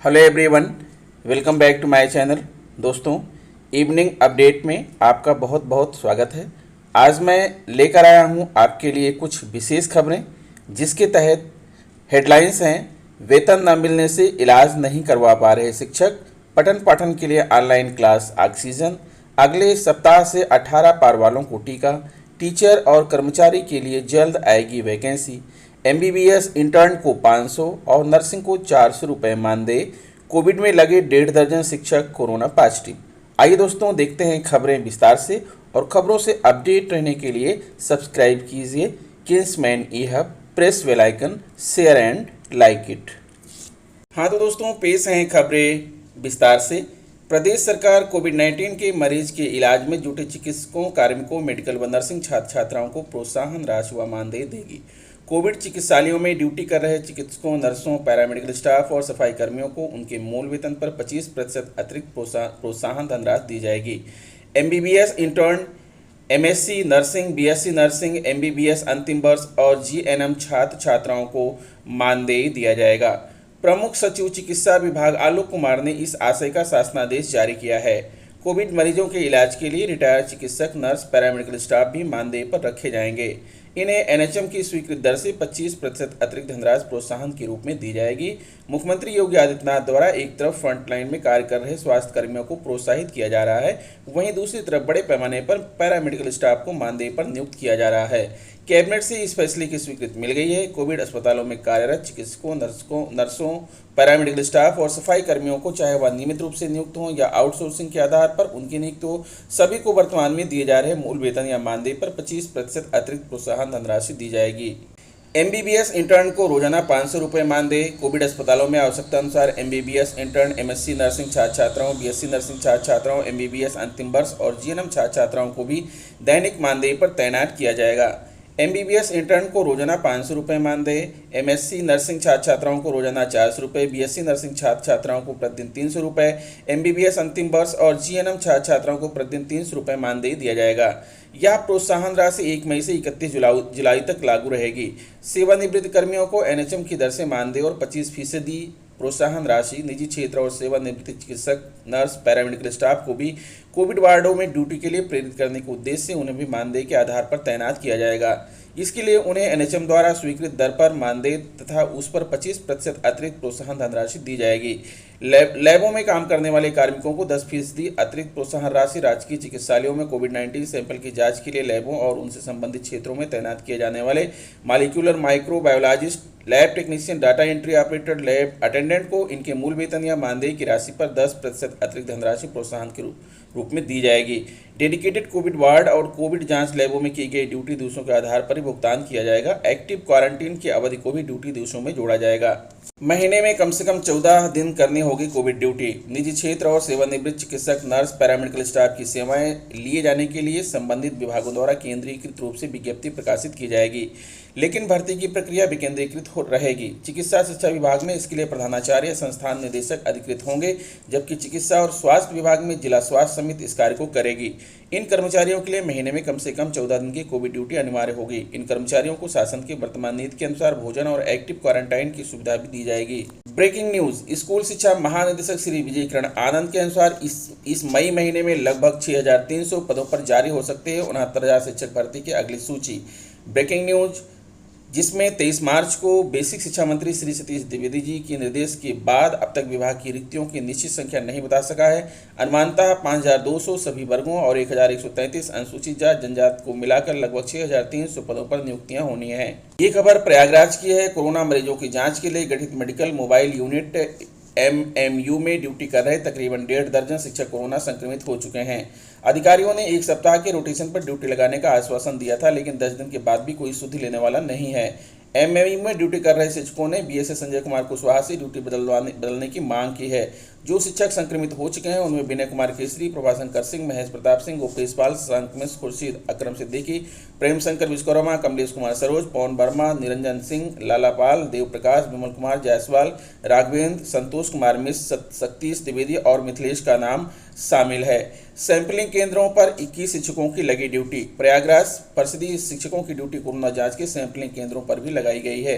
Hello everyone, welcome back to my channel. दोस्तों, evening update में आपका बहुत बहुत स्वागत है। आज मैं लेकर आया हूं आपके लिए कुछ विशेष खबरें, जिसके तहत हेडलाइंस हैं: वेतन न मिलने से इलाज नहीं करवा पा रहे शिक्षक, पठन पाठन के लिए ऑनलाइन क्लास ऑक्सीजन, अगले सप्ताह से 18 पार वालों को टीका, टीचर और कर्मचारी के लिए जल्द आएगी वैकेंसी, एमबीबीएस इंटर्न को 500 और नर्सिंग को 400 रुपये मानदेय, कोविड में लगे 1.5 दर्जन शिक्षक कोरोना पॉजिटिव। आइए दोस्तों, देखते हैं खबरें विस्तार से, और खबरों से अपडेट रहने के लिए सब्सक्राइब कीजिए Kingsman E hub, press bell icon, share and like it. हाँ तो दोस्तों, पेश हैं खबरें विस्तार से। प्रदेश सरकार कोविड-19 के मरीज के इलाज में जुटे चिकित्सकों, कार्मिकों, मेडिकल व नर्सिंग छात्र छात्राओं को प्रोत्साहन राशि व मानदेय देगी। कोविड चिकित्सालयों में ड्यूटी कर रहे चिकित्सकों, नर्सों, पैरामेडिकल स्टाफ और सफाई कर्मियों को उनके मूल वेतन पर 25% अतिरिक्त प्रोत्साहन धनराशि दी जाएगी। MBBS intern, MSc nursing, BSc nursing, MBBS अंतिम वर्ष और जीएनएम छात्र छात्राओं को मानदेय दिया जाएगा। प्रमुख सचिव चिकित्सा विभाग आलोक कुमार ने इस आशय का शासनादेश जारी किया है। कोविड मरीजों के इलाज के लिए रिटायर्ड चिकित्सक, नर्स, पैरामेडिकल स्टाफ भी मानदेय पर रखे जाएंगे। इन्हें एनएचएम की स्वीकृत दर से 25% अतिरिक्त धनराशि प्रोत्साहन के रूप में दी जाएगी। मुख्यमंत्री योगी आदित्यनाथ द्वारा एक तरफ फ्रंटलाइन में कार्य कर रहे स्वास्थ्य कर्मियों को प्रोत्साहित किया जा रहा है, वहीं दूसरी तरफ बड़े पैमाने पर पैरामेडिकल स्टाफ को मानदेय पर नियुक्त किया जा रहा है। कैबिनेट से इस फैसले की स्वीकृति मिल गई है। कोविड अस्पतालों में कार्यरत चिकित्सकों, नर्सों, पैरामेडिकल स्टाफ और सफाई कर्मियों को, चाहे वह नियमित रूप से नियुक्त हों या आउटसोर्सिंग के आधार पर उनकी नियुक्ति हो, सभी को वर्तमान में दिए जा रहे मूल वेतन या मानदेय पर 25% अतिरिक्त प्रोत्साहन धनराशि दी जाएगी। एमबीबीएस इंटर्न को रोजाना 500 रुपये मानदेय। कोविड अस्पतालों में आवश्यकता अनुसार एमबीबीएस इंटर्न, एमएससी नर्सिंग छात्र छात्राओं, बीएससी नर्सिंग छात्र छात्राओं, एमबीबीएस अंतिम वर्ष और जीएनएम छात्र छात्राओं को भी दैनिक मानदेय पर तैनात किया जाएगा। एमबीबीएस इंटर्न को रोजाना 500 रुपये मानदेय, एमएससी नर्सिंग छात्र छात्राओं को रोजाना 400 रुपये, बीएससी नर्सिंग छात्र छात्राओं को प्रतिदिन 300 रुपये, एमबीबीएस अंतिम वर्ष और जीएनएम छात्र छात्राओं को प्रतिदिन 300 रुपये मानदेय दिया जाएगा। यह प्रोत्साहन राशि 1 मई से 31 जुलाई तक लागू रहेगी। सेवानिवृत्त कर्मियों को एनएचएम की दर से मानदेय और 25% प्रोत्साहन राशि, निजी क्षेत्र और सेवानिवृत्त चिकित्सक, नर्स, पैरामेडिकल स्टाफ को भी कोविड वार्डों में ड्यूटी के लिए प्रेरित करने के उद्देश्य से उन्हें भी मानदेय के आधार पर तैनात किया जाएगा। इसके लिए उन्हें एनएचएम द्वारा स्वीकृत दर पर मानदेय तथा उस पर 25% अतिरिक्त प्रोत्साहन धनराशि दी जाएगी। लैबों में काम करने वाले कार्मिकों को 10% अतिरिक्त प्रोत्साहन राशि राजकीय चिकित्सालयों में कोविड-19 सैंपल की जांच के लिए लैबों और उनसे संबंधित क्षेत्रों में तैनात किए जाने वाले molecular microbiologist, lab technician, data entry operator, lab attendant को इनके मूल वेतन या मानदेय की राशि पर 10% अतिरिक्त धनराशि प्रोत्साहन के रूप में दी जाएगी। डेडिकेटेड कोविड वार्ड और कोविड जांच लैबों में की गई ड्यूटी दिवसों के आधार पर ही भुगतान किया जाएगा। एक्टिव क्वारंटीन की अवधि को भी ड्यूटी दिवसों में जोड़ा जाएगा। महीने में कम से कम 14 दिन करनी होगी कोविड ड्यूटी। निजी क्षेत्र और सेवानिवृत्त चिकित्सक, नर्स, पैरामेडिकल स्टाफ की सेवाएं लिए जाने के लिए संबंधित विभागों द्वारा केंद्रीकृत रूप से विज्ञप्ति प्रकाशित की जाएगी, लेकिन भर्ती की प्रक्रिया विकेंद्रीकृत रहेगी। चिकित्सा शिक्षा विभाग में इसके लिए प्रधानाचार्य, संस्थान निदेशक अधिकृत होंगे, जबकि चिकित्सा और स्वास्थ्य विभाग में जिला स्वास्थ्य समिति इस कार्य को करेगी। इन कर्मचारियों के लिए महीने में कम से कम 14 दिन की कोविड ड्यूटी अनिवार्य होगी। इन कर्मचारियों को शासन की वर्तमान नीति के अनुसार भोजन और एक्टिव क्वारंटाइन की सुविधा भी दी जाएगी। ब्रेकिंग न्यूज, स्कूल शिक्षा महानिदेशक श्री विजय किरण आनंद के अनुसार इस मई महीने में लगभग 6300 पदों पर जारी हो सकते हैं 69,000 शिक्षक भर्ती की अगली सूची। ब्रेकिंग न्यूज, जिसमें 23 मार्च को बेसिक शिक्षा मंत्री श्री सतीश द्विवेदी जी के निर्देश के बाद अब तक विभाग की रिक्तियों की निश्चित संख्या नहीं बता सका है। अनुमानतः 5200 सभी वर्गों और 1133 अनुसूचित जाति जनजाति को मिलाकर लगभग 6300 पदों पर नियुक्तियां होनी है। ये खबर प्रयागराज की है। कोरोना मरीजों की जांच के लिए गठित मेडिकल मोबाइल यूनिट एमएमयू में ड्यूटी कर रहे तकरीबन 1.5 दर्जन शिक्षक कोरोना संक्रमित हो चुके हैं। अधिकारियों ने 1 सप्ताह के रोटेशन पर ड्यूटी लगाने का आश्वासन दिया था, लेकिन 10 दिन के बाद भी कोई सुधि लेने वाला नहीं है। एमएमयू में ड्यूटी कर रहे शिक्षकों ने बीएसए संजय कुमार कुशवाहा से ड्यूटी बदलने की मांग की है। जो शिक्षक संक्रमित हो चुके हैं उनमें विनय कुमार केसरी, प्रभाशंकर सिंह, महेश प्रताप सिंह, गोपेश पाल, संकमेश खुर्शीद, अकरम सिद्दीकी, प्रेम शंकर विश्वकर्मा, कमलेश कुमार सरोज, पवन वर्मा, निरंजन सिंह, लाला पाल, देव प्रकाश, विमल कुमार जायसवाल, राघवेंद्र, संतोष कुमार मिश्र, सतीश द्विवेदी और मिथिलेश का नाम शामिल है। सैंपलिंग केंद्रों पर 21 शिक्षकों की लगी ड्यूटी। प्रयागराज परिषदीय शिक्षकों की ड्यूटी कोरोना जांच के सैंपलिंग केंद्रों पर भी लगाई गई है।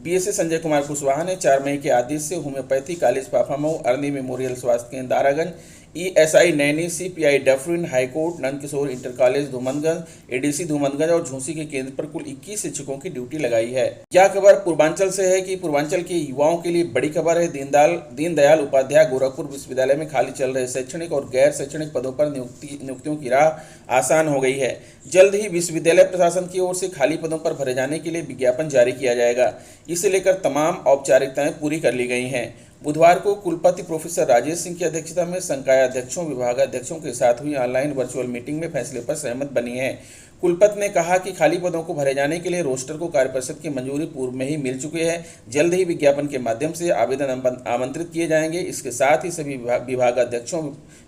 पीएससी संजय कुमार कुशवाहा ने 4 मई के आदेश से homeopathy college Phaphamau, Arni memorial स्वास्थ्य केंद्र Daraganj, ESI Naini, CPI Dufferin, high court, Nandkishor inter college Dhumanganj, ADC Dhumanganj और झूंसी के केंद्र पर कुल 21 शिक्षकों की ड्यूटी लगाई है। क्या खबर पूर्वांचल से है कि पूर्वांचल के युवाओं के लिए बड़ी खबर है। दीनदयाल उपाध्याय गोरखपुर विश्वविद्यालय में खाली चल रहे शैक्षणिक और गैर शैक्षणिक पदों पर नियुक्तियों की राह आसान हो गई है। जल्द ही विश्वविद्यालय प्रशासन की ओर से खाली पदों पर भरे जाने के लिए विज्ञापन जारी किया जाएगा। इसे लेकर तमाम औपचारिकताएं पूरी कर ली गई हैं। बुधवार को कुलपति प्रोफेसर राजेश सिंह की अध्यक्षता में संकाय अध्यक्षों, विभागाध्यक्षों के साथ हुई ऑनलाइन वर्चुअल मीटिंग में फैसले पर सहमत बनी है। कुलपति ने कहा कि खाली पदों को भरे जाने के लिए रोस्टर को कार्यपरिषद की मंजूरी पूर्व में ही मिल चुकी है। जल्द ही विज्ञापन के माध्यम से आवेदन आमंत्रित किए जाएंगे। इसके साथ ही सभी विभागाध्यक्षों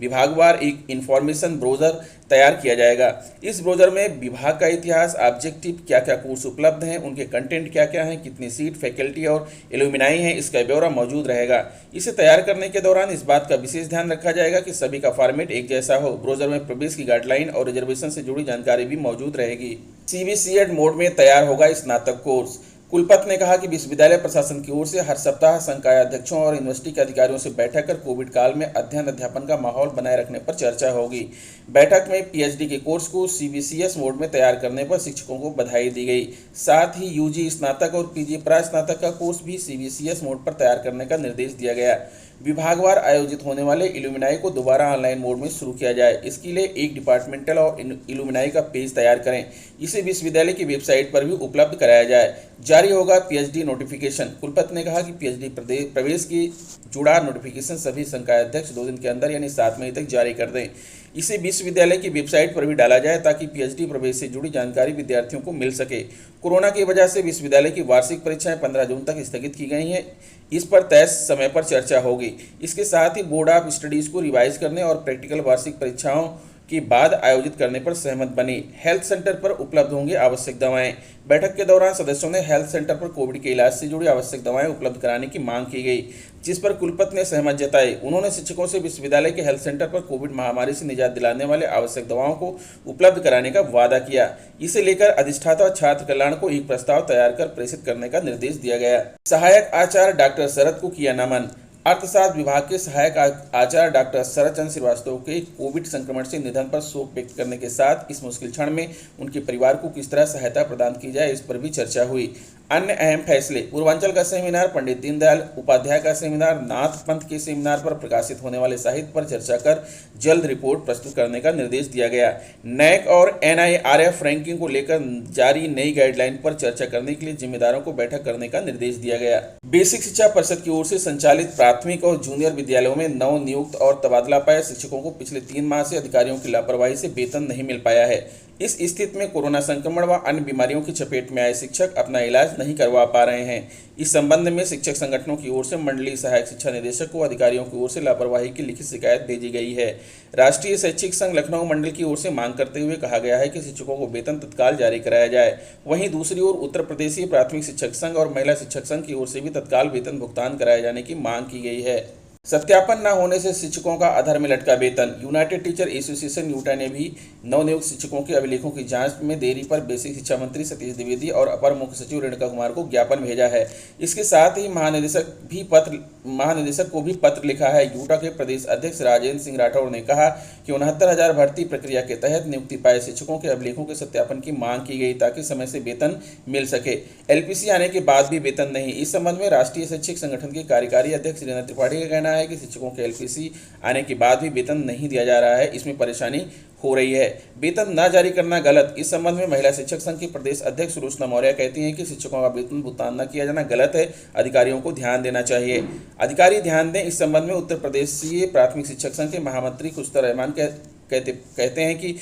विभागवार एक इंफॉर्मेशन ब्रोजर तैयार किया जाएगा। इस ब्रोजर में विभाग का इतिहास, ऑब्जेक्टिव, क्या क्या कोर्स उपलब्ध हैं, उनके कंटेंट क्या क्या हैं, कितनी सीट, फैकल्टी और एलुमिनाई हैं, इसका ब्यौरा मौजूद रहेगा। इसे तैयार करने के दौरान इस बात का विशेष ध्यान रखा जाएगा कि सभी का फॉर्मेट एक जैसा हो। ब्रोजर में प्रवेश की गाइडलाइन और रिजर्वेशन से जुड़ी जानकारी भी मौजूद रहेगी। सीबीसीएड मोड में तैयार होगा स्नातक कोर्स। कुलपति ने कहा कि विश्वविद्यालय प्रशासन की ओर से हर सप्ताह संकाय अध्यक्षों और यूनिवर्सिटी के अधिकारियों से बैठक कर कोविड काल में अध्ययन अध्यापन का माहौल बनाए रखने पर चर्चा होगी। बैठक में पीएचडी के कोर्स को सीबीसीएस मोड में तैयार करने पर शिक्षकों को बधाई दी गई। साथ ही यूजी स्नातक और पीजी प्रास्नातक का कोर्स भी सीबीसीएस मोड पर तैयार करने का निर्देश दिया गया। विभागवार आयोजित होने वाले इल्यूमिनाई को दोबारा ऑनलाइन मोड में शुरू किया जाए। इसके लिए एक डिपार्टमेंटल और इल्यूमिनाई का पेज तैयार करें। इसे विश्वविद्यालय की वेबसाइट पर भी उपलब्ध कराया जाए। जारी होगा पीएचडी नोटिफिकेशन। कुलपति ने कहा कि पीएचडी प्रवेश की जुड़ा नोटिफिकेशन सभी संकाय अध्यक्ष 2 दिन के अंदर यानी 7 मई तक जारी कर दें। इसे विश्वविद्यालय की वेबसाइट पर भी डाला जाए ताकि पीएचडी प्रवेश से जुड़ी जानकारी विद्यार्थियों को मिल सके। कोरोना की वजह से विश्वविद्यालय की वार्षिक परीक्षाएं 15 जून तक स्थगित की गई हैं। इस पर तय समय पर चर्चा होगी। इसके साथ ही बोर्ड ऑफ स्टडीज को रिवाइज करने और प्रैक्टिकल वार्षिक परीक्षाओं के बाद आयोजित करने पर सहमत बनी। हेल्थ सेंटर पर उपलब्ध होंगी आवश्यक दवाएं। बैठक के दौरान सदस्यों ने हेल्थ सेंटर पर कोविड के इलाज से जुड़ी आवश्यक दवाएं उपलब्ध कराने की मांग की गई, जिस पर कुलपति ने सहमत जताई। उन्होंने शिक्षकों से विश्वविद्यालय के हेल्थ सेंटर पर कोविड महामारी से निजात दिलाने वाले आवश्यक दवाओं को उपलब्ध कराने का वादा किया। इसे लेकर अधिष्ठाता और छात्र कल्याण को एक प्रस्ताव तैयार कर प्रेषित करने का निर्देश दिया गया। सहायक आचार्य डॉक्टर शरद को किया नमन। अर्थशास्त्र विभाग के सहायक आचार्य डॉक्टर शरद चंद्र श्रीवास्तव के कोविड संक्रमण से निधन पर शोक व्यक्त करने के साथ इस मुश्किल क्षण में उनके परिवार को किस तरह सहायता प्रदान की जाए, इस पर भी चर्चा हुई। अन्य अहम फैसले: पूर्वांचल का सेमिनार, पंडित दीनदयाल उपाध्याय का सेमिनार, नाथ पंथ के सेमिनार पर प्रकाशित होने वाले साहित्य पर चर्चा कर जल्द रिपोर्ट प्रस्तुत करने का निर्देश दिया गया। नैक और एनआईआरएफ रैंकिंग को लेकर जारी नई गाइडलाइन पर चर्चा करने के लिए जिम्मेदारों को बैठक करने का निर्देश दिया गया। बेसिक शिक्षा परिषद की ओर से संचालित प्राथमिक और जूनियर विद्यालयों में नव नियुक्त और तबादला पाए शिक्षकों को पिछले 3 माह से अधिकारियों की लापरवाही से वेतन नहीं मिल पाया है। इस स्थिति में कोरोना संक्रमण व अन्य बीमारियों की चपेट में आए शिक्षक अपना इलाज नहीं करवा पा रहे हैं। इस संबंध में शिक्षक संगठनों की ओर से मंडलीय सहायक शिक्षा निदेशक को अधिकारियों की ओर से लापरवाही की लिखित शिकायत भेजी गई है। राष्ट्रीय शैक्षिक संघ लखनऊ मंडल की ओर से मांग करते हुए कहा गया है कि शिक्षकों को वेतन तत्काल जारी कराया जाए। वहीं दूसरी ओर उत्तर प्रदेशीय प्राथमिक शिक्षक संघ और महिला शिक्षक संघ की ओर से भी तत्काल वेतन भुगतान कराए जाने की मांग की गई है। सत्यापन न होने से शिक्षकों का अधर में लटका वेतन। यूनाइटेड टीचर एसोसिएशन यूटा ने भी नवनियुक्त शिक्षकों के अभिलेखों की जांच में देरी पर बेसिक शिक्षा मंत्री सतीश द्विवेदी और अपर मुख्य सचिव रेणुका कुमार को ज्ञापन भेजा है। इसके साथ ही महानिदेशक को भी पत्र लिखा है। यूटा के प्रदेश अध्यक्ष राजेंद्र सिंह राठौर ने कहा कि 69,000 भर्ती प्रक्रिया के तहत नियुक्ति पाए शिक्षकों के अभिलेखों के सत्यापन की मांग की गई ताकि समय से वेतन मिल सके। एलपीसी आने के बाद भी वेतन नहीं। इस संबंध में राष्ट्रीय शैक्षिक संगठन के कार्यकारी अध्यक्ष वीरेंद्र त्रिपाठी का कहना है कि शिक्षकों के एलपीसी आने के बाद भी वेतन नहीं दिया जा रहा है, इसमें परेशानी हो रही है। वेतन न जारी करना गलत। इस संबंध में महिला शिक्षक संघ की प्रदेश अध्यक्ष सुलोचना मौर्य कहती हैं कि शिक्षकों का वेतन भुगतान न किया जाना गलत है, अधिकारियों को ध्यान देना चाहिए। अधिकारी ध्यान दें। इस संबंध में उत्तर प्रदेशीय प्राथमिक शिक्षक संघ के महामंत्री खुशता रहमान कहते हैं कि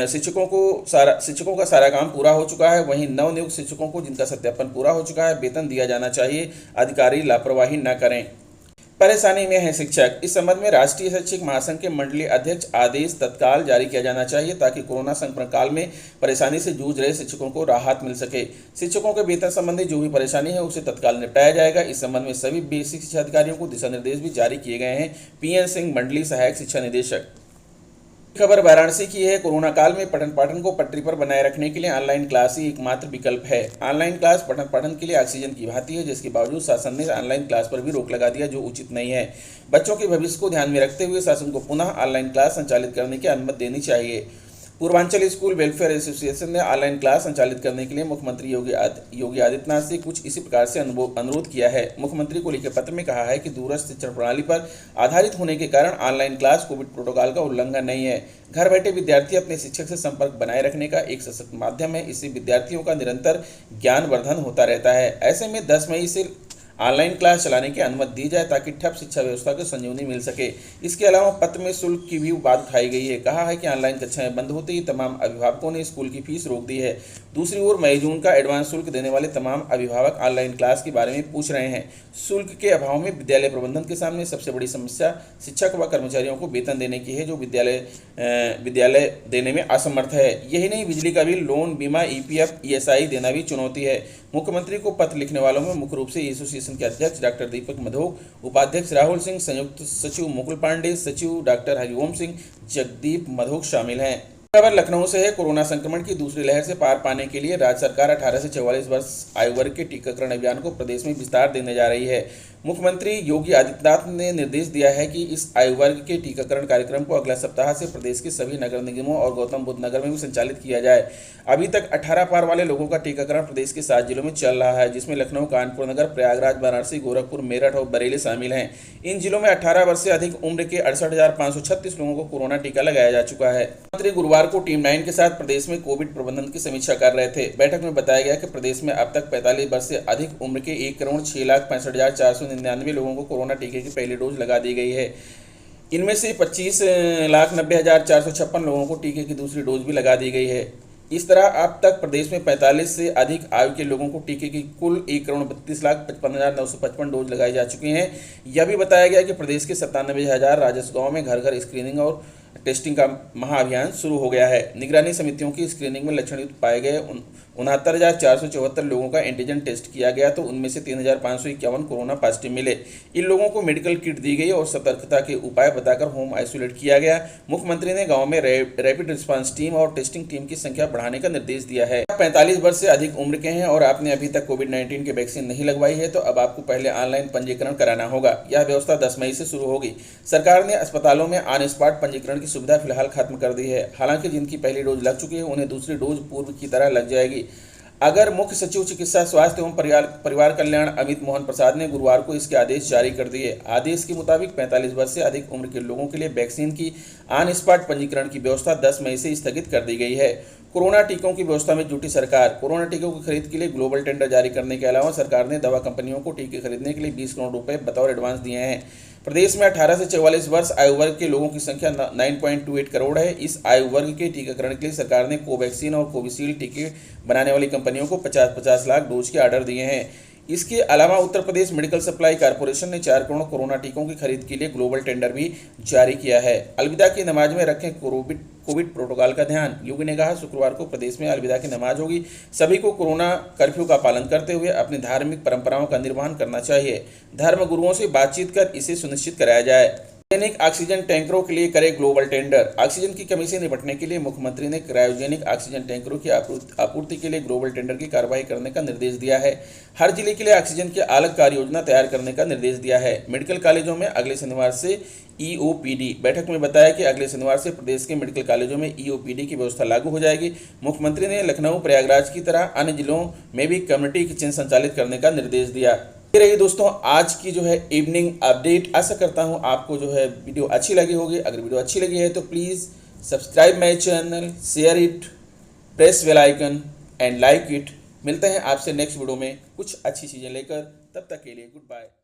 शिक्षकों का सारा काम पूरा हो चुका है। वहीं नवनियुक्त शिक्षकों को जिनका सत्यापन पूरा हो चुका है वेतन दिया जाना चाहिए। अधिकारी लापरवाही न करें। परेशानी में है शिक्षक। इस संबंध में राष्ट्रीय शैक्षिक महासंघ के मंडलीय अध्यक्ष आदेश तत्काल जारी किया जाना चाहिए ताकि कोरोना संक्रमण काल में परेशानी से जूझ रहे शिक्षकों को राहत मिल सके। शिक्षकों के वेतन संबंधी जो भी परेशानी है उसे तत्काल निपटाया जाएगा। इस संबंध में सभी बेसिक शिक्षा अधिकारियों को दिशा निर्देश भी जारी किए गए हैं। पीएन सिंह, मंडलीय सहायक शिक्षा निदेशक। खबर वाराणसी की है। कोरोना काल में पठन पाठन को पटरी पर बनाए रखने के लिए ऑनलाइन क्लास ही एकमात्र विकल्प है। ऑनलाइन क्लास पठन पाठन के लिए ऑक्सीजन की भांति है, जिसके बावजूद शासन ने ऑनलाइन क्लास पर भी रोक लगा दिया, जो उचित नहीं है। बच्चों के भविष्य को ध्यान में रखते हुए शासन को पुनः ऑनलाइन क्लास संचालित करने की अनुमति देनी चाहिए। पूर्वांचल स्कूल वेलफेयर एसोसिएशन ने ऑनलाइन क्लास संचालित करने के लिए मुख्यमंत्री योगी आदित्यनाथ से कुछ इसी प्रकार से अनुरोध किया है। मुख्यमंत्री को लिखे पत्र में कहा है कि दूरस्थ शिक्षण प्रणाली पर आधारित होने के कारण ऑनलाइन क्लास कोविड प्रोटोकॉल का उल्लंघन नहीं है। घर बैठे विद्यार्थी अपने शिक्षक से संपर्क बनाए रखने का एक सशक्त माध्यम है। इससे विद्यार्थियों का निरंतर ज्ञानवर्धन होता रहता है। ऐसे में 10 मई से ऑनलाइन क्लास चलाने की अनुमति दी जाए ताकि ठप शिक्षा व्यवस्था को संजीवनी मिल सके। इसके अलावा पत्र में शुल्क की भी बात उठाई गई है। कहा है कि ऑनलाइन कक्षाएं बंद होते ही तमाम अभिभावकों ने स्कूल की फीस रोक दी है। दूसरी ओर मई जून का एडवांस शुल्क देने वाले तमाम अभिभावक ऑनलाइन क्लास के बारे में पूछ रहे हैं। शुल्क के अभाव में विद्यालय प्रबंधन के सामने सबसे बड़ी समस्या शिक्षक व कर्मचारियों को वेतन देने की है, जो विद्यालय देने में असमर्थ है। यही नहीं, बिजली का बिल, लोन, बीमा, ईपीएफ, ईएसआई देना भी चुनौती है। मुख्यमंत्री को पत्र लिखने वालों में मुख्य रूप से एसोसिएशन के अध्यक्ष डॉक्टर दीपक मधोक, उपाध्यक्ष राहुल सिंह, संयुक्त सचिव मुकुल पांडे, सचिव डॉक्टर हरिओम सिंह, जगदीप मधोक शामिल हैं। खबर लखनऊ से है। कोरोना संक्रमण की दूसरी लहर से पार पाने के लिए राज्य सरकार 18 से 44 वर्ष आयु वर्ग के टीकाकरण अभियान को प्रदेश में विस्तार देने जा रही है। मुख्यमंत्री योगी आदित्यनाथ ने निर्देश दिया है कि इस आयु वर्ग के टीकाकरण कार्यक्रम को अगला सप्ताह से प्रदेश के सभी नगर निगमों और गौतम बुद्ध नगर में भी संचालित किया जाए। अभी तक 18 पार वाले लोगों का टीकाकरण प्रदेश के 7 जिलों में चल रहा है, जिसमें लखनऊ, कानपुर नगर, प्रयागराज, वाराणसी, गोरखपुर, मेरठ और बरेली शामिल हैं। इन जिलों में 18 वर्ष से अधिक उम्र के 68,536 लोगों को कोरोना टीका लगाया जा चुका है। मुख्यमंत्री गुरुवार को टीम 9 के साथ प्रदेश में कोविड प्रबंधन की समीक्षा कर रहे थे। बैठक में बताया गया कि प्रदेश में अब तक 45 वर्ष से अधिक उम्र के 1,06,65,499 लोगों को कोरोना टीके की पहली डोज लगा दी गई है। इनमें से 25,90,456 लोगों को टीके की दूसरी डोज भी लगा दी गई है। इस तरह अब तक प्रदेश में 45 से अधिक आयु के लोगों को टीके की कुल 1,32,55,955 डोज लगाई जा चुकी हैं। यह भी बताया गया कि प्रदेश के 97,000 राजस्व गाँव में घर घर स्क्रीनिंग और टेस्टिंग का महाअभियान शुरू हो गया है। निगरानी समितियों की स्क्रीनिंग में लक्षण युक्त पाए गए 69,474 लोगों का एंटीजन टेस्ट किया गया, तो उनमें से 3,551 कोरोना पॉजिटिव मिले। इन लोगों को मेडिकल किट दी गई और सतर्कता के उपाय बताकर होम आइसोलेट किया गया। मुख्यमंत्री ने गांव में रैपिड रिस्पांस टीम और टेस्टिंग टीम की संख्या बढ़ाने का निर्देश दिया है। 45 वर्ष से अधिक उम्र के हैं और आपने अभी तक कोविड-19 की वैक्सीन नहीं लगवाई है, तो अब आपको पहले ऑनलाइन पंजीकरण कराना होगा। यह व्यवस्था 10 मई से शुरू होगी। सरकार ने अस्पतालों में ऑन स्पॉट पंजीकरण की सुविधा फिलहाल खत्म कर दी है। हालांकि जिनकी पहली डोज लग चुकी है उन्हें दूसरी डोज पूर्व की तरह लग जाएगी। अगर मुख्य सचिव चिकित्सा, स्वास्थ्य एवं परिवार कल्याण अमित मोहन प्रसाद ने गुरुवार को इसके आदेश जारी कर दिए। आदेश के मुताबिक 45 वर्ष से अधिक उम्र के लोगों के लिए वैक्सीन की ऑन स्पॉट पंजीकरण की व्यवस्था 10 मई से स्थगित कर दी गई है। कोरोना टीकों की व्यवस्था में जुटी सरकार। कोरोना टीकों की खरीद के लिए ग्लोबल टेंडर जारी करने के अलावा सरकार ने दवा कंपनियों को टीके खरीदने के लिए 20 करोड़ रुपए बतौर एडवांस दिए हैं। प्रदेश में 18 से 44 वर्ष आयु वर्ग के लोगों की संख्या 9.28 करोड़ है। इस आयु वर्ग के टीकाकरण के लिए सरकार ने कोवैक्सीन और कोविशील्ड टीके बनाने वाली कंपनियों को 50-50 लाख डोज के ऑर्डर दिए हैं। इसके अलावा Uttar Pradesh medical supply corporation ने 4 करोड़ कोरोना टीकों की खरीद के लिए ग्लोबल टेंडर भी जारी किया है। अलविदा की नमाज में रखें कोविड प्रोटोकॉल का ध्यान। योगी ने कहा, शुक्रवार को प्रदेश में अलविदा की नमाज होगी। सभी को कोरोना कर्फ्यू का पालन करते हुए अपनी धार्मिक परंपराओं का निर्वहन करना चाहिए। धर्म गुरुओं से बातचीत कर इसे सुनिश्चित कराया जाए। क्रायोजेनिक ऑक्सीजन टैंकरों के लिए करे ग्लोबल टेंडर। ऑक्सीजन की कमी से निपटने के लिए मुख्यमंत्री ने क्रायोजेनिक ऑक्सीजन टैंकरों की आपूर्ति के लिए ग्लोबल टेंडर की कार्रवाई करने का निर्देश दिया है। हर जिले के लिए ऑक्सीजन की अलग कार्य योजना तैयार करने का निर्देश दिया है। मेडिकल कॉलेजों में अगले शनिवार से EOPD। बैठक में बताया कि अगले शनिवार से प्रदेश के मेडिकल कॉलेजों में EOPD की व्यवस्था लागू हो जाएगी। मुख्यमंत्री ने लखनऊ, प्रयागराज की तरह अन्य जिलों में भी कम्युनिटी किचन संचालित करने का निर्देश दिया। ये रही दोस्तों आज की जो है इवनिंग अपडेट। आशा करता हूँ आपको जो है वीडियो अच्छी लगी होगी। अगर वीडियो अच्छी लगी है तो please subscribe my channel, share it, press bell icon and like it. मिलते हैं आपसे नेक्स्ट वीडियो में कुछ अच्छी चीज़ें लेकर। तब तक के लिए गुड बाय।